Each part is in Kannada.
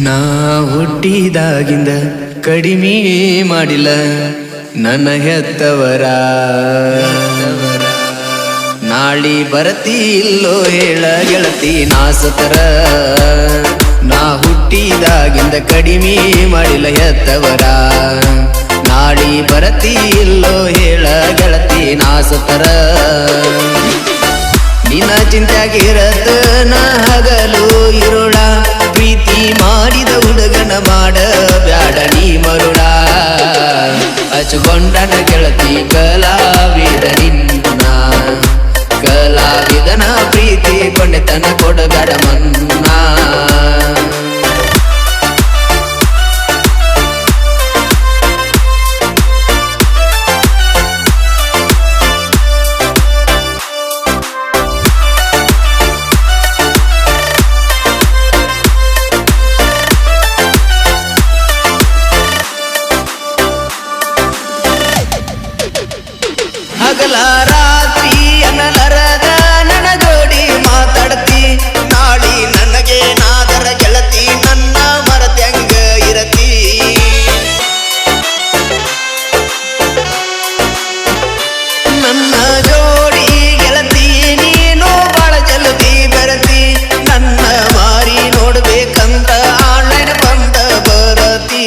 ನಾ ಹುಟ್ಟಿದಾಗಿಂದ ಕಡಿಮೆ ಮಾಡಿಲ್ಲ ನನ್ನ ಹೆತ್ತವರ. ನಾಳಿ ಬರತಿ ಇಲ್ಲೋ ಹೇಳ ಗೆಳತಿ ನಾಸತರ. ನಾ ಹುಟ್ಟಿದಾಗಿಂದ ಕಡಿಮೆ ಮಾಡಿಲ್ಲ ಹೆತ್ತವರ. ನಾಳಿ ಬರತಿ ಇಲ್ಲೋ ಹೇಳ ಗೆಳತಿ ನಾಸತರ. ನಿನ್ನ ಚಿಂತ್ಯಾಗಿರತ ನಾ ಹಗಲು ಇರುಳ. ಪ್ರೀತಿ ಮಾಡಿದ ಹುಡುಗನ ಮಾಡ ಬ್ಯಾಡ ನೀ ಮರುಳ. ಹಚ್ಕೊಂಡನ ಗೆಳತಿ ಕಲಾವಿದ ನಿನ್ನ. ಕಲಾವಿದನ ಪ್ರೀತಿ ಕೊಂಡೆತನ ಕೊಡಬೇಡ ಮನ್ನಾ. ಹಗಲ ರಾತ್ರಿ ಅನಲರದ ನನ್ನ ಜೋಡಿ ಮಾತಾಡ್ತಿ. ನಾಳಿ ನನಗೆ ನಾದರ ಗೆಳತಿ ನನ್ನ ಮರತ್ಯಂಗ ಇರತಿ. ನನ್ನ ಜೋಡಿ ಗೆಳತಿ ನೀನು ಬಾಳ ಜಲ್ದಿ ಬೆರತಿ. ನನ್ನ ಮಾರಿ ನೋಡ್ಬೇಕಂತ ಆನ್ಲೈನ್ ಬಂದ ಬರತಿ.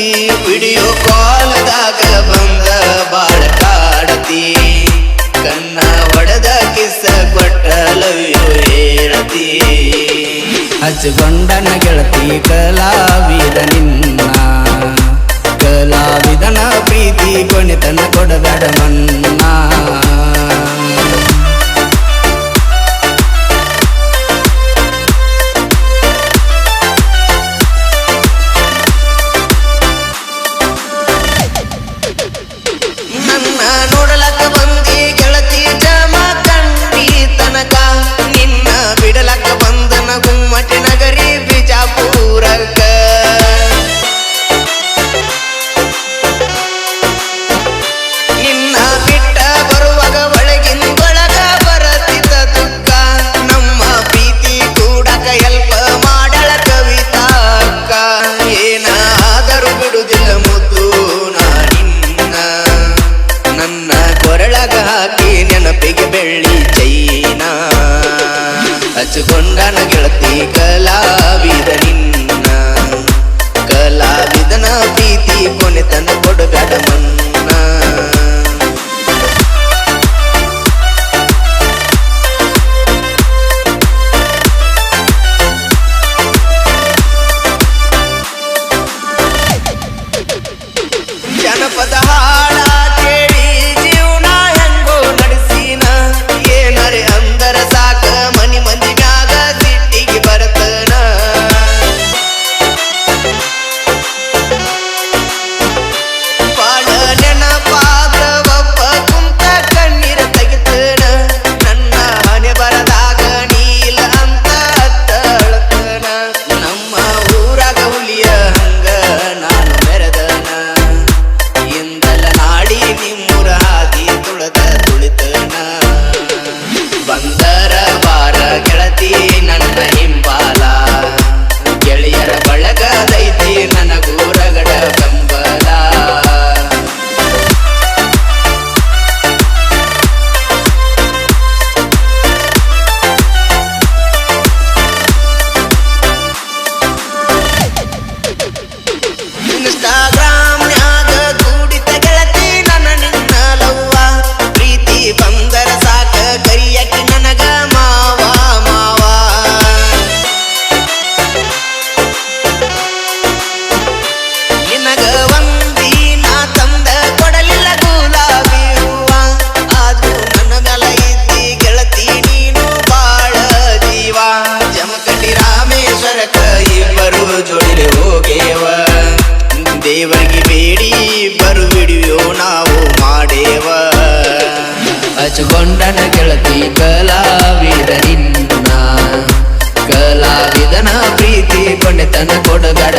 ವಿಡಿಯೋ ಕಾಲ್ದಾಗ ಬಂದ ಬಾಳ ಕಾಡತಿ. ಕನ್ನ ಹೊಡೆದ ಕಿಸ ಕೊಟ್ಟ ಲವ್ ಯು ಹೇಳತಿ. ಹಚ್ಕೊಂಡನ ಗೆಳತಿ ಕಲಾವಿದ ನಿನ್ನ. ಕಲಾವಿದನ ಪ್ರೀತಿ ಕೊನೆತನ ಕೊಡಬೇಡ ಮನ್ನಾ. ನನ್ನ ನೋಡಲಕ್ಕ ಬಂದಿ ಗೆಳತಿ ಜಮಖಂಡಿ ತನಕ. ನಿನ್ನ ಬಿಡಲಕ್ಕ ಬಂದನ ಗುಮ್ಮಟಿ ನಗರಿ ಬಿಜಾಪುರಕ್ಕ. ನಿನ್ನ ಬಿಟ್ಟ ಬರುವಾಗ ಒಳಗಿಂದೊಳಗ ಬರತಿದ್ದ ದುಃಖ. ನಮ್ಮ ಪ್ರೀತಿ ಕೂಡಕ ಎಲ್ಪ ಮಾಡಳ ಕವಿತಾ ಅಕ್ಕ. ಏನಾದರೂ ಬಿಡುದಿಲ್ಲ ಮುದ್ದು ನಾ ನಿನ್ನ. ನನ್ನ ಕೊರಳಗ ಹಾಕಿ ನೆನಪಿಗೆ ಬೆಳ್ಳಿ ಚೈನಾ. ಹಚ್ಕೊಂಡನ ಗೆಳತಿ ಕಲಾವಿದ ನಿನ್ನ. ಕಲಾವಿದನ ಪ್ರೀತಿ ಕೊನೆತನ ಕೊಡಬೇಡ ಮನ್ನಾ. ಜನಪದ ಹಾಡ ಕೇಳಿ ಜೀವನ ಹೆಂಗೋ ನಡೆಸಿನ. ಏನರೆ ಅಂದರ ಸಾಕ ಮನಿ ಮಂದಿ ಮ್ಯಾಗ ಸಿಟ್ಟಿಗೆ ಬರತನ. ಬಾಳ ನೆನಪಾದ ಒಬ್ಬ ಕುಂತ ಕಣ್ಣೀರ ತೆಗಿತನ. ನನ್ನ ಹಣೆ ಬರದಾಗ ನೀಲ ಅಂತ ಅತ್ತಳತನ. ನಮ್ಮ ಊರಾಗ ಹುಲಿಯ ಹಂಗ ನಾನು ಮೆರೆದನ. ಇಂದಲ ನಾಡಿ ನಿಮ್ಮೂರ ಹಾದಿ ತುಳದ ತುಳಿತನ. ಬಂದರ ಬಾರ ಗೆಳತಿ ನನ್ನ ಹಿಂಬಾಲ. ಗೆಳೆಯರ ಬಳಗದೈತಿ ನನಗೂರಗಡ ಬೆಂಬಲ. ಇನ್ಸ್ಟಾಗ್ರಾಮ್ನ್ಯಾಗ ಕೂಡಿತ ಗೆಳತಿ ನನ್ನ ನಿನ್ನ ಲವ್ವ. ಪ್ರೀತಿ ಬಂದರ ಸಾಕ ಕರಿಯಕಿ ನನಗ ಮಾವ ಮಾವ. ನಿನಗ ಒಂದಿನ ತಂದ ಕೊಡಲಿಲ್ಲ ಗುಲಾಬಿ ಹೂವ. ಆದ್ರೂ ನನ್ನ ಮ್ಯಾಲ ಇದ್ದಿ ಗೆಳತಿ ನೀನು ಬಾಳ ಜೀವ. ಜಮಖಂಡಿ ರಾಮೇಶ್ವರಕ್ಕ ಇಬ್ಬರು ಜೋಡಿಲೆ ಹೋಗೇವ. ದೇವರಿಗೆ ಬೇಡಿ ಬರು ವಿಡಿಯೋ ನಾವು ಮಾಡೇವ. ಹಚ್ಕೊಂಡನ ಗೆಳತಿ ಕಲಾವಿದ ನಿನ್ನ. ಕಲಾವಿದನ ಪ್ರೀತಿ ಕೊಂಡೆತನ ಕೊಡಬೇಡ